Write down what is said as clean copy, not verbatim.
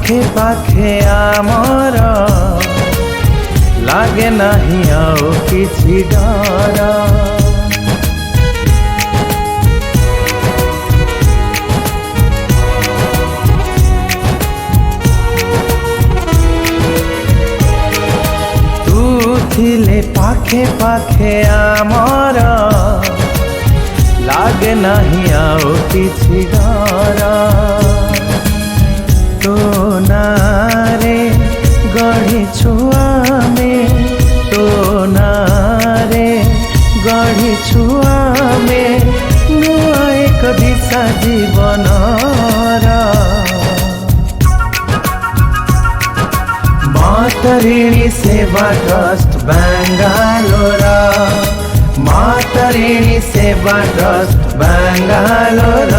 पाखे पाखे आमर लागे नाही आउ किछि डर। तू थिले पाखे पाखे आमर लागे नाही आउ किछि डर। तो नारे गढ़ीछु आमे, तो नारे गढ़ीछु आमे नुआ एक दिशा जीवनर। मातरिणी सेवा ट्रस्ट बेंगालोर, मातरिणी सेवा ट्रस्ट बेंगालोर।